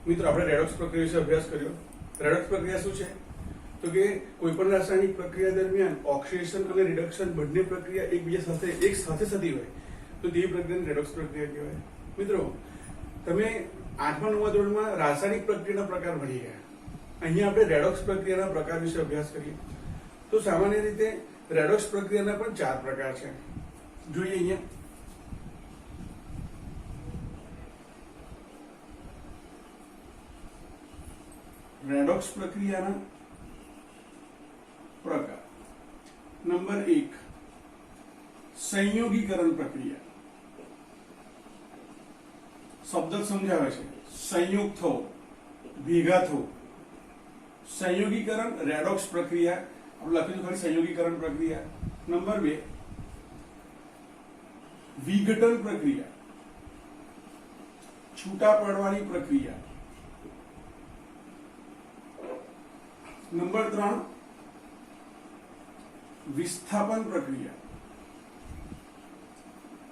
મિત્રો આપણે રેડોક્સ પ્રક્રિયા વિશે અભ્યાસ કર્યો। રેડોક્સ પ્રક્રિયા શું છે? તો કે કોઈપણ રાસાયણિક પ્રક્રિયા દરમિયાન ઓક્સિડેશન અને રિડક્શન બંને પ્રક્રિયા એકબીજા સાથે એક સાથે થતી હોય તો તે પ્રક્રિયાને રેડોક્સ પ્રક્રિયા કહેવાય। મિત્રો તમે 8મા 9મા ધોરણમાં રાસાયણિક પ્રક્રિયાના પ્રકાર ભણી ગયા। અહીંયા આપણે રેડોક્સ પ્રક્રિયાના પ્રકાર વિશે અભ્યાસ કરીએ। તો સામાન્ય રીતે રેડોક્સ પ્રક્રિયાના પણ 4 પ્રકાર છે। જોઈએ અહીંયા रेडॉक्स प्रक्रिया प्रकार नंबर 1 संयोगीकरण प्रक्रिया। शब्द समझावे छे संयोग थो भेगा थो संयोगीकरण रेडॉक्स प्रक्रिया આપણે લખ્યું ખરી संयोगीकरण प्रक्रिया। नंबर 2 विघटन प्रक्रिया छूटा पड़वानी प्रक्रिया। नंबर 3 विस्थापन प्रक्रिया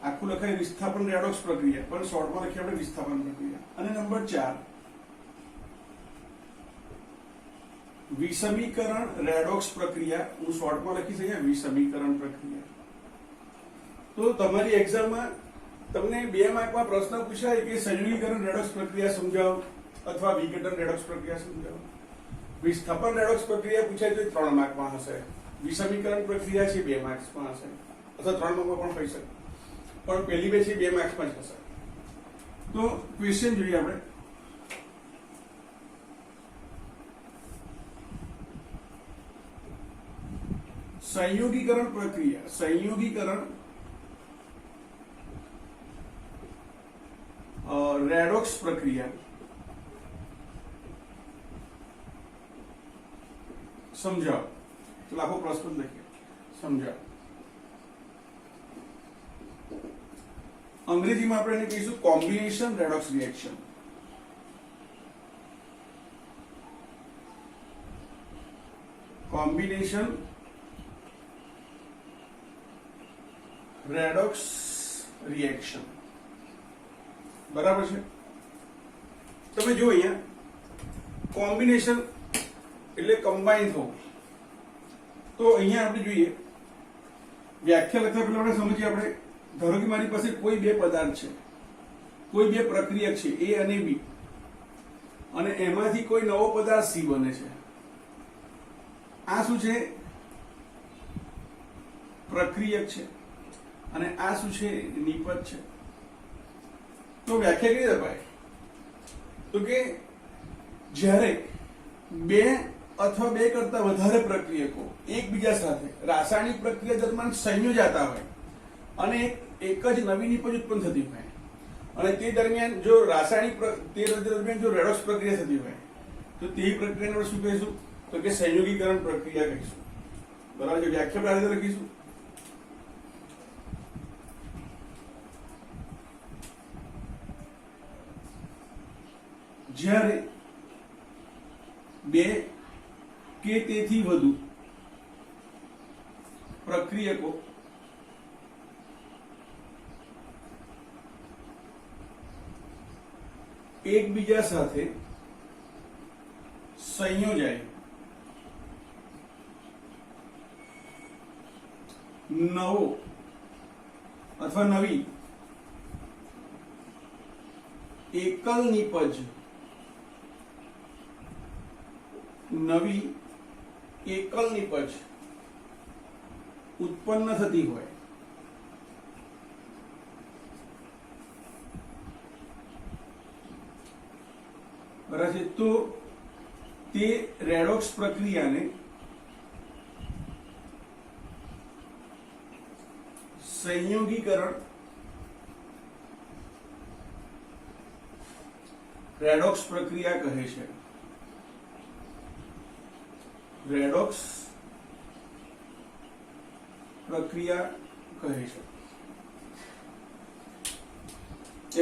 आखू लखाय विस्थापन रेडॉक्स प्रक्रिया पण शॉर्ट में लखीए आपणे विस्थापन प्रक्रिया। અને नंबर 4 विषमीकरण रेडॉक्स प्रक्रिया હું शॉर्ट में લખી છે विषमीकरण प्रक्रिया। तो તમારી एग्जाम में તમને 2 मार्क में प्रश्न पूछाय कि संयोगीकरण रेडॉक्स प्रक्रिया समझाओ अथवा विघटन रेडॉक्स प्रक्रिया समझाओ। विस्थापन रेडॉक्स प्रक्रिया पूछाय तो 3 मार्क में हशे। विषमीकरण प्रक्रिया छे 2 मार्क्स में हशे अथवा 3 मार्क में पण होई शके पण पहली बे छे 2 मार्क्स में ज हशे। तो क्वेश्चन જોઈએ આપણે संयोगीकरण प्रक्रिया संयोगीकरण रेडॉक्स प्रक्रिया समझाओ। तो आखो प्रश्न देखिए समझाओ। अंग्रेजी में આપણે કહીશું combination redox reaction. Combination redox reaction બરાબર છે। તમે જો અહીંયા કોમ્બિનેશન એટલે કમ્બાઈન થવું। તો અહીંયા આપણે જોઈએ વ્યાખ્યા લખતા પહેલા આપણે સમજીએ। આપણે ધારો કે મારી પાસે કોઈ 2 પદાર્થ છે કોઈ 2 પ્રક્રિયક છે A અને B અને એમાંથી કોઈ નવો પદાર્થ C બને છે। આ શું છે પ્રક્રિયક છે અને આ શું છે નિપજ છે। તો વ્યાખ્યા કઈ દબાય તો કે જ્યારે 2 अथवा 2 करता વધારે પ્રક્રિયકો એકબીજા સાથે રાસાયણિક પ્રક્રિયા દરમિયાન સંયોજાતા હોય અને એક જ નવી નિપજ ઉત્પન્ન થતી હોય અને તે દરમિયાન જો રાસાયણિક દરમિયાન જો રેડોક્સ પ્રક્રિયા થતી હોય તો તે પ્રક્રિયાને આપણે શું કહીશું તો કે સંયોગીકરણ પ્રક્રિયા કહીશું। બરાબર છે। વ્યાખ્યા આપણે લખીશું જ્યારે 2 કે તેથી વધુ પ્રક્રિયકો એકબીજા સાથે સંયોજાય નવો અથવા નવી એકલ નિપજ નવી एकल निपज उत्पन्न थती होय बराबर है। तो ते रेडॉक्स प्रक्रिया ने संयोगीकरण रेडॉक्स प्रक्रिया कहे छे। रेडॉक्स प्रक्रिया कहे छे।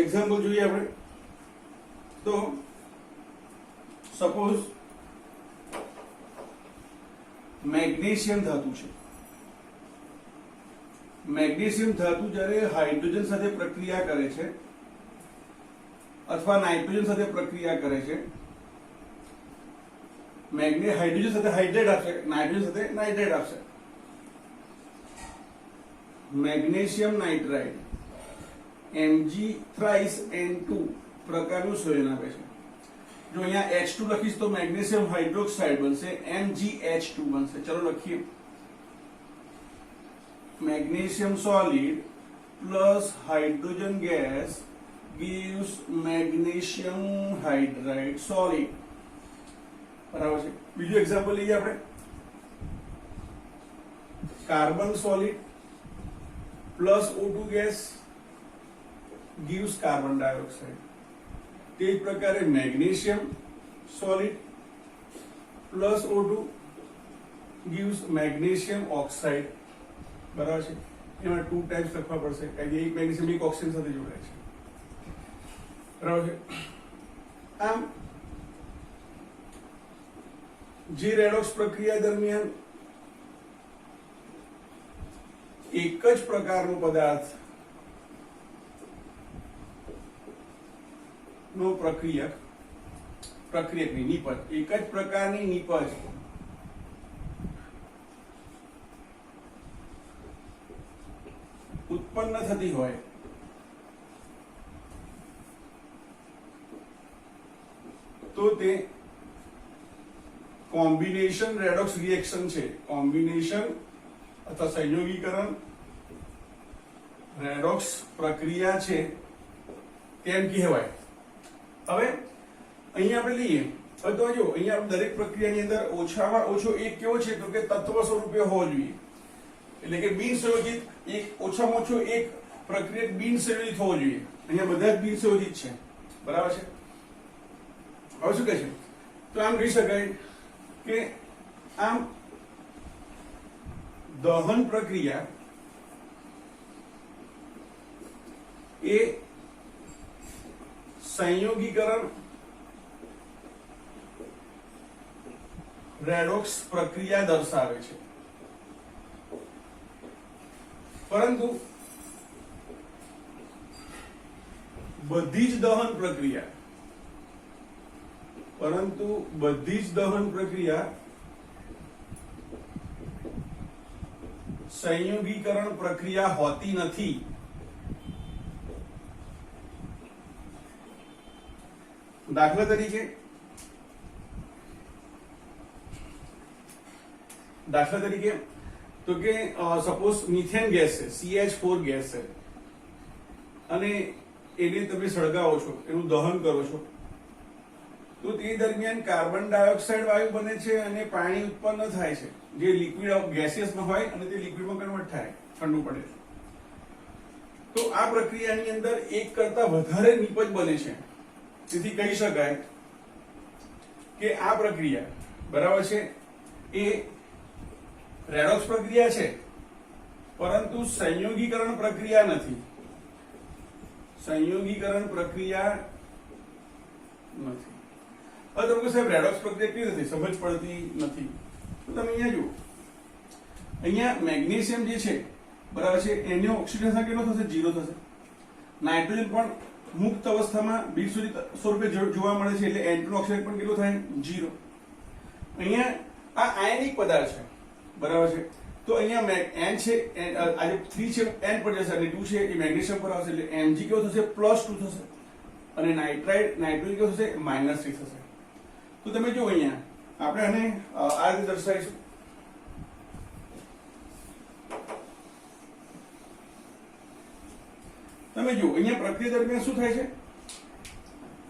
एग्जाम्पल જોઈએ આપણે તો सपोज મેગ્નેશિયમ ધાતુ છે। મેગ્નેશિયમ ધાતુ જ્યારે હાઇડ્રોજન સાથે પ્રક્રિયા કરે છે અથવા નાઇટ્રોજન સાથે પ્રક્રિયા કરે છે, હાઇડ્રોજન સાથે હાઇડ્રેટ આપશે, નાઇટ્રોજન સાથે નાઇટ્રેટ આપશે, મેગ્નેશિયમ નાઇટ્રાઇડ Mg3N2 પ્રકારનું સંયોજન આપે છે. જો અહીંયા H2 લખીશ તો મેગ્નેશિયમ હાઇડ્રોક્સાઇડ બનશે, MgH2 બનશે. ચલો લખીએ. Magnesium solid plus hydrogen gas gives magnesium hydride solid. બરાબર છે. બીજું એક્ઝામ્પલ લઈએ આપણે. Carbon solid plus O2 gas gives carbon dioxide. તે જ પ્રકારે magnesium solid plus O2 gives magnesium oxide. બરાબર છે. એમાં 2 ટાઈપ્સ લખવા પડશે કારણ કે એક મેગ્નેશિયમ એક ઓક્સિજન સાથે જોડાય છે. બરાબર છે. આમ જે રેડોક્સ પ્રક્રિયા દરમિયાન એક જ પ્રકારનો પદાર્થ નો પ્રક્રિયકની નિપજ, એક જ પ્રકારની નિપજ ઉત્પન્ન થતી હોય તો તે કોમ્બિનેશન રેડોક્સ રિએક્શન છે. કોમ્બિનેશન અથવા સંયોગીકરણ રેડોક્સ પ્રક્રિયા છે તેમ કહેવાય. હવે અહીંયા આપણે લઈએ. હવે તો જો અહીંયા દરેક પ્રક્રિયાની અંદર ઓછામાં ઓછો એક કેવો છે તો કે તત્વ સ્વરૂપે હોવો જોઈએ, એટલે કે બિન સંયોજિત એક, ઓછામાં ઓછો એક પ્રક્રિયા બિન સંયોજિત હોવો જોઈએ. અહીંયા બધા જ બિન સંયોજિત છે. બરાબર છે. હવે શું કહે છે તો આમ કહી શકાય કે આમ દહન પ્રક્રિયા એ સંયોગીકરણ રેડોક્સ પ્રક્રિયા દર્શાવે છે. પરંતુ બધી જ દહન પ્રક્રિયા સંયોગીકરણ પ્રક્રિયા હોતી નથી. દાખલા તરીકે તો કે સપોઝ મિથેન ગેસ છે, CH4 ગેસ છે, અને એને તમે સળગાવો છો, એનું દહન કરો છો, તો તે દરમિયાન કાર્બન ડાયોક્સાઇડ વાયુ બને છે અને પાણી ઉત્પન્ન થાય છે, જે લિક્વિડ ગેસિયસમાં હોય અને તે લિક્વિડમાં કન્વર્ટ થાય, ઠંડુ પડે. તો આ પ્રક્રિયાની અંદર એક કરતા વધારે નિપજ બને છે. તેથી કહી શકાય કે આ પ્રક્રિયા બરાબર છે એ રેડોક્સ પ્રક્રિયા છે, પરંતુ સંયોગીકરણ પ્રક્રિયા નથી. સંયોગીકરણ પ્રક્રિયા નથી. હવે તમે કહો સાહેબ રેડોક્સ પ્રક્રિયા કેવી રીતે સમજ પડતી નથી? તો તમે અહીંયા જુઓ. અહીંયા મેગ્નેશિયમ જે છે બરાબર છે એનો ઓક્સિડેશન કેટલો થશે? 0 થશે. નાઇટ્રોજન પણ મુક્ત અવસ્થામાં બિનશોષિત સ્વરૂપે જોવા મળે છે, એટલે N2 ઓક્સાઇડ પણ કેટલો થાય? 0. અહીંયા આ આયનિક પદાર્થ છે બરાબર છે. તો અહીંયા N છે, આજે 3 છે, N પર જશે અને 2 છે એ મેગ્નેશિયમ પર આવશે, એટલે Mg કેવો થશે? +2 થશે, અને નાઇટ્રોજન કેવો થશે? -3 થશે. તો તમે જો અહીંયા આપણે આને આ રીતે દર્શાવીશું. તમે જુઓ અહીંયા પ્રક્રિયા દરમિયાન શું થાય છે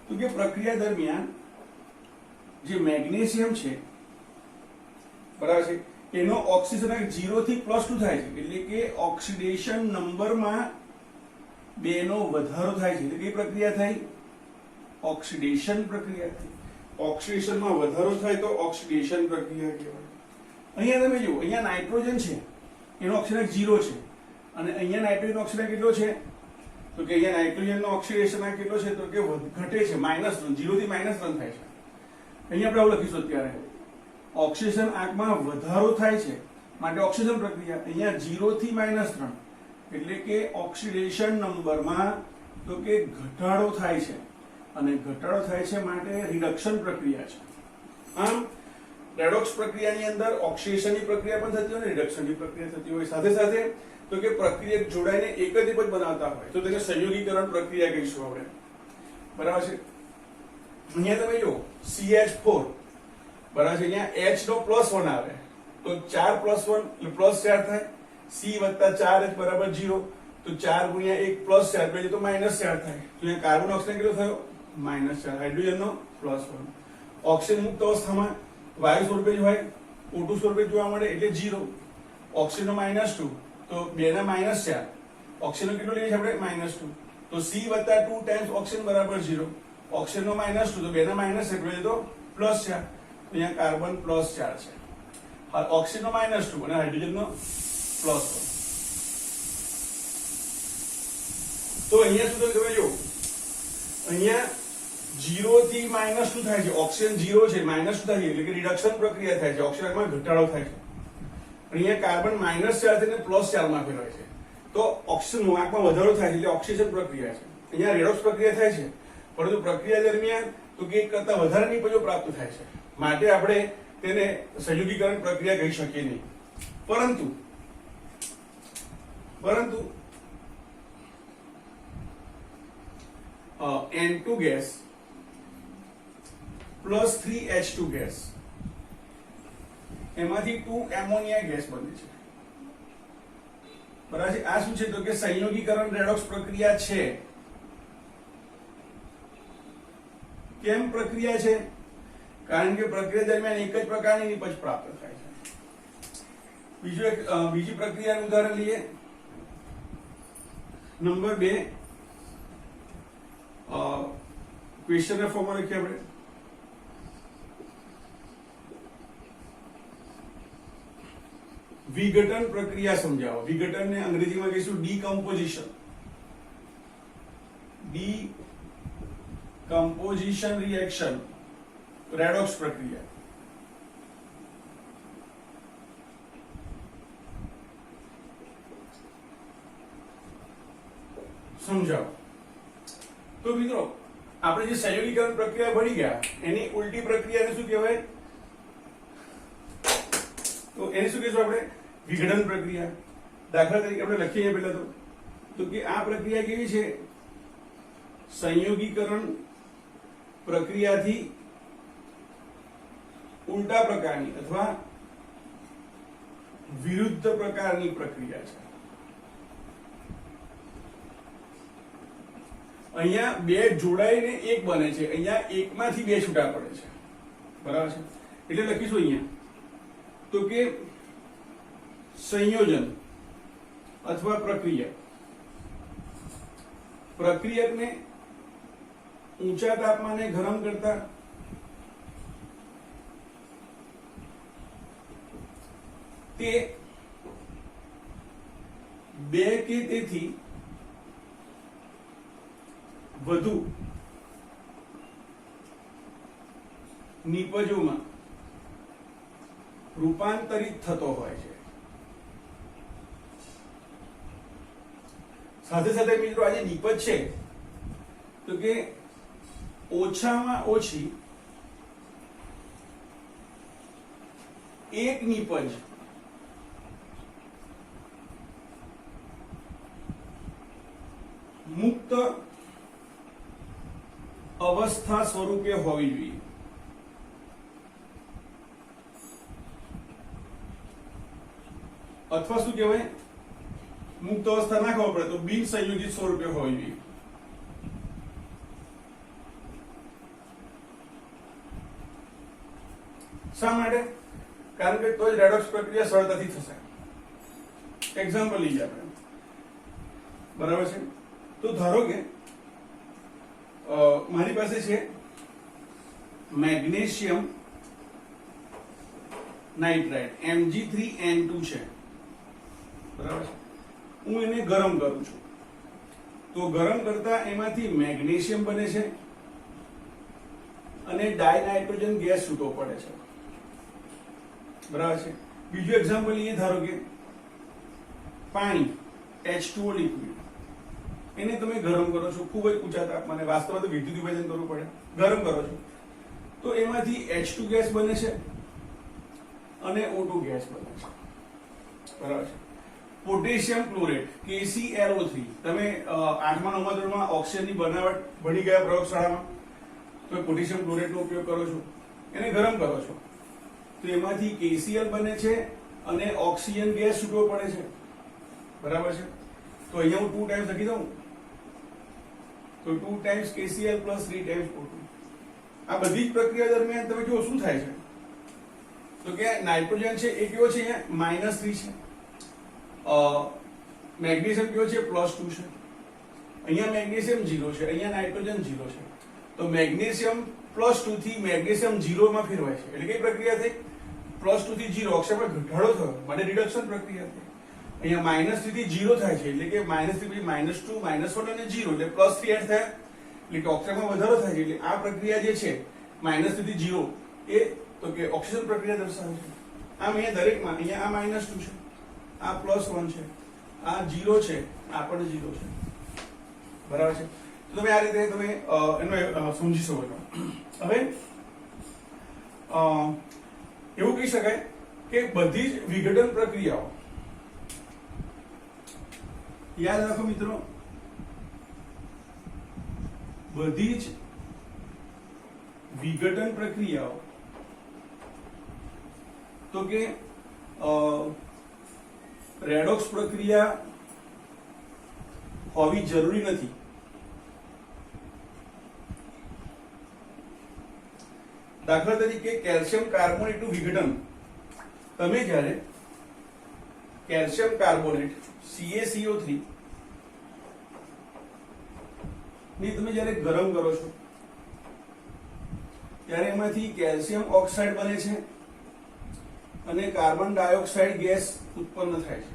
તો કે પ્રક્રિયા દરમિયાન જે મેગ્નેશિયમ છે બરાબર છે એનો ઓક્સિજન 0 થી +2 થાય છે, એટલે કે ઓક્સિડેશન નંબરમાં 2 નો વધારો થાય છે. એટલે કઈ પ્રક્રિયા થઈ? ઓક્સિડેશન પ્રક્રિયા થઈ. ઓક્સિડેશનમાં વધારો થાય તો ઓક્સિડેશન પ્રક્રિયા કહેવાય. અહીંયા તમે જુઓ અહીંયા નાઇટ્રોજન છે એનો ઓક્સિજન 0 છે, અને અહીંયા નાઇટ્રોજન ઓક્સિજન કેટલો છે તો કે અહીંયા નાઇટ્રોજનનો ઓક્સિડેશન કેટલો છે તો કે ઘટે છે, -1, 0 થી -1 થાય છે. અહીંયા આપણે આવું લખીશું અત્યારે ઓક્સિડેશન આંકમાં વધારો થાય છે માટે ઓક્સિજન પ્રક્રિયા. અહીંયા 0 થી -3 એટલે કે ઓક્સિડેશન નંબરમાં તો કે ઘટાડો થાય છે અને ઘટાડો થાય છે માટે રિડક્શન પ્રક્રિયા છે. આમ રેડોક્સ પ્રક્રિયાની અંદર ઓક્સિડેશનની પ્રક્રિયા પણ થતી હોય અને રિડક્શનની પ્રક્રિયા થતી હોય. સાથે સાથે તો કે પ્રક્રિયા જોડાઈને એક જ નિપજ બનાવતા હોય તો તેને સંયોગીકરણ પ્રક્રિયા કહીશું આપણે. બરાબર છે. અહીંયા તમે જો CH4 બરાબર છે, અહીંયા H નો +1 આવે તો 4 + 1 એટલે +4 થાય. C + 4H = 0 તો 4 × 1 +4 એટલે તો -4 થાય. તો અહીંયા કાર્બન ઓક્સિજન કેટલો થયો? -4. હાઇડ્રોજનનો +1. ઓક્સિજન મુક્ત અવસ્થામાં વાયુ સ્વરૂપે જ હોય, O2 સ્વરૂપે જોવા મળે એટલે 0. ઓક્સિજનનો -2 તો 2 ના -4. ઓક્સિજનનો કેટલો લઈએ છીએ આપણે? -2. તો C + 2 ટાઈમ્સ ઓક્સિજન = 0. ઓક્સિજનનો -2 તો 2 ના -1 એટલે તો +4. તો અહીંયા કાર્બન +4 છે. હા, ઓક્સિજનનો -2 અને હાઇડ્રોજનનો +1. તો અહીંયા શું તમે જો અહીંયા 0 થી -2 થાય છે. ઓક્સિજન 0 છે, -2 થાય છે એટલે કે રિડક્શન પ્રક્રિયા થાય છે, ઓક્સિજનમાં ઘટાડો થાય છે. અહીંયા કાર્બન -4 થઈને +4 માં ફેરવાય છે તો ઓક્સિજન વાહકમાં વધારો થાય છે એટલે ઓક્સિજન પ્રક્રિયા છે. અહીંયા રેડોક્સ પ્રક્રિયા થાય છે પરંતુ પ્રક્રિયા દરમિયાન તો કે એક કરતા વધારે નિપજો પ્રાપ્ત થાય છે માટે આપણે તેને સંયોગીકરણ પ્રક્રિયા કહી શકીએ નહીં. પરંતુ N2 gas plus 3H2 gas એમાંથી 2 એમોનિયા ગેસ બને છે. બરાબર છે. આ શું છે તો કે સંયોગીકરણ રેડોક્સ પ્રક્રિયા છે. કેમ પ્રક્રિયા છે? કારણ કે પ્રક્રિયા દરમિયાન એક જ પ્રકારની નિપજ પ્રાપ્ત થાય છે. બીજી પ્રક્રિયાનું ઉદાહરણ લઈએ. નંબર 2 ક્વેશ્ચનના ફોર્મમાં લખીએ આપણે. વિઘટન પ્રક્રિયા સમજાવો. વિઘટનને અંગ્રેજીમાં કહીશું ડીકમ્પોઝિશન. ડીકમ્પોઝિશન રિએક્શન, રેડોક્સ પ્રક્રિયા. સમજાવો. તો મિત્રો આપણે જે સંયોગીકરણ પ્રક્રિયા ભણી ગયા એની ઉલટી પ્રક્રિયાને શું કહેવાય? તો એને શું કહીશું આપણે? વિઘટન પ્રક્રિયા. દાખલા તરીકે આપણે લખીએ પહેલા તો કે આ પ્રક્રિયા કેવી છે? સંયોગીકરણ પ્રક્રિયાથી ઉલટા પ્રકારની અથવા વિરુદ્ધ પ્રકારની પ્રક્રિયા છે. અહીંયા બે જોડાઈને એક બને છે, અહીંયા એકમાંથી બે છૂટા પડે છે. બરાબર છે. એટલે લખીશું અહીંયા તો કે સંયોજન અથવા પ્રક્રિયકને ઊંચા તાપમાને ગરમ કરતા તે બે કે તેથી વધુ નિપજોમાં રૂપાંતરિત થતો હોય છે. સાથે સાથે મિત્રો આ જે નિપજ છે તો કે ઓછામાં ઓછી એક નિપજ મુક્ત અવસ્થા સ્વરૂપે હોવી જોઈએ. અથવા શું કહેવાય? મુક્ત અવસ્થા ના ખબર પડે તો બિન સંયોજિત સ્વરૂપે હોવી જોઈએ. શા માટે? કારણ કે તો જ રેડોક્સ પ્રક્રિયા સરળતાથી થશે. એક્ઝામ્પલ લઈએ આપણે. બરાબર છે. તો ધારો કે મારી પાસે છે મેગ્નેશિયમ નાઇટ્રાઇડ Mg3N2 છે. બરાબર છે. હું એને ગરમ કરું છું તો ગરમ કરતા એમાંથી મેગ્નેશિયમ બને છે અને ડાયનાઇટ્રોજન ગેસ છૂટો પડે છે. બરાબર છે. બીજું એક્ઝામ્પલ લઈએ. ધારો કે પાણી H2O લિક્વિડ એને તમે ગરમ કરો છો ખૂબ જ ઊંચા તાપમાને, વાસ્તવમાં તો વિદ્યુત વિભાજન કરવું પડે, ગરમ કરો છો તો એમાંથી H2 ગેસ બને છે અને O2 ગેસ બને છે, બરાબર છે. પોટેશિયમ ક્લોરેટ KClO3, તમે 8મા 9મા ધોરણમાં ઓક્સિજનની બનાવટ ભણી ગયા પ્રયોગશાળામાં, તો પોટેશિયમ ક્લોરેટનો ઉપયોગ કરો છો, એને ગરમ કરો છો તો એમાંથી KCl બને છે અને ઓક્સિજન ગેસ છૂટવો પડે છે, બરાબર છે. તો અહીંયા હું 2 ટાઈમ્સ લખી દઉં તો 2 times KCl plus 3 times O2. આ બધી જ પ્રક્રિયા દરમિયાન તમે જુઓ શું થાય છે તો કે નાઇટ્રોજન છે એ કેવો છે, અહીંયા -3 છે, મેગ્નેશિયમ કેવો છે, +2 છે, અહીંયા મેગ્નેશિયમ 0 છે, અહીંયા નાઇટ્રોજન 0 છે. તો મેગ્નેશિયમ +2 થી મેગ્નેશિયમ 0 માં ફેરવાય છે, એટલે કઈ પ્રક્રિયા થઈ, +2 થી 0 ઓક્સિજનમાં ઘટાડો થયો, માટે રિડક્શન પ્રક્રિયા થઈ. અહીંયા -3 થી 0 થાય છે, એટલે કે -3 પછી -2 -1 અને 0 એટલે +3 એડ થયા, એટલે કે ઓક્સિજનમાં વધારો થાય છે. એટલે આ પ્રક્રિયા જે છે -3 થી 0 એ તો કે ઓક્સિજન પ્રક્રિયા દર્શાવે છે. આમ અહીંયા દરેકમાં અહીંયા આ -2 છે, આ +1 છે, આ 0 છે, આ પણ 0 છે, બરાબર છે. તો તમે આ રીતે તમે એનો સમજી શકો છો. હવે એવું કહી શકાય કે બધી જ વિઘટન પ્રક્રિયાઓ, યાદ રાખો મિત્રો, બધી જ વિઘટન પ્રક્રિયાઓ તો કે રેડોક્સ પ્રક્રિયા હોવી જરૂરી નથી. દાખલા તરીકે કેલ્શિયમ કાર્બોનેટનું વિઘટન, તમે જ્યારે કેલ્શિયમ કાર્બોનેટ CaCO3 ની તમે જ્યારે ગરમ કરો છો ત્યારે એમાંથી કેલ્શિયમ ઓક્સાઇડ બને છે અને કાર્બન ડાયોક્સાઇડ ગેસ ઉત્પન્ન થાય છે.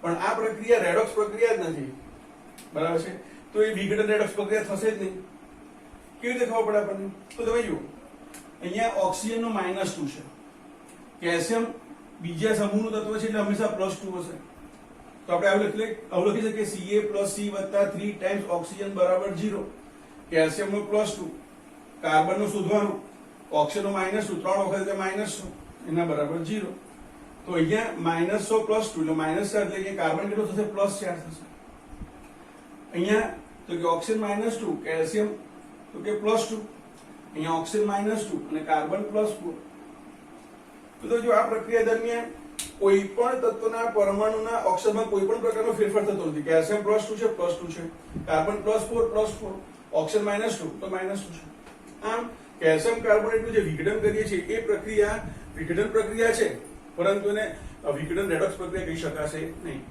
પણ આ પ્રક્રિયા રેડોક્સ પ્રક્રિયા જ નથી, બરાબર છે. તો એ વિઘટન રેડોક્સ પ્રક્રિયા થશે જ નહીં. કેવી રીતે ખબર પડે આપણને? તો તમે જુઓ, અહીંયા ઓક્સિજન નો -2 છે, કેલ્શિયમ બીજા સમૂહનું તત્વ છે એટલે હંમેશા +2 હશે. તો આપણે આવું લખી શકીએ Ca + C વત્તા 3 ટાઈમ્સ ઓક્સિજન બરાબર 0. કેલ્શિયમ નો +2, કાર્બન નું શોધવાનું, ઓક્સિજન નો -2, 3 વખત એટલે -100 એના બરાબર 0. તો અહીંયા -100 + 2 એટલે -4 એટલે કે કાર્બન કેટલો થશે, +4 થશે. અહીંયા તો કે ઓક્સિજન -2, કેલ્શિયમ તો કે +2, અહીંયા ઓક્સિજન -2 અને કાર્બન +4. તો જો આ પ્રક્રિયા દરમિયાન કોઈ પણ તત્વના પરમાણુના ઓક્સિજનમાં કોઈ પણ પ્રકારનો ફેરફાર થતો નથી. કેલ્શિયમ +2 છે, +2 છે, કાર્બન +4, ઓક્સિજન -2 તો -2 છે. આમ કેલ્શિયમ કાર્બોનેટનું જે વિઘટન કરીએ છીએ એ પ્રક્રિયા વિઘટન પ્રક્રિયા છે, પરંતુ એને વિઘટન રેડોક્સ પ્રક્રિયા કહી શકાશે નહીં.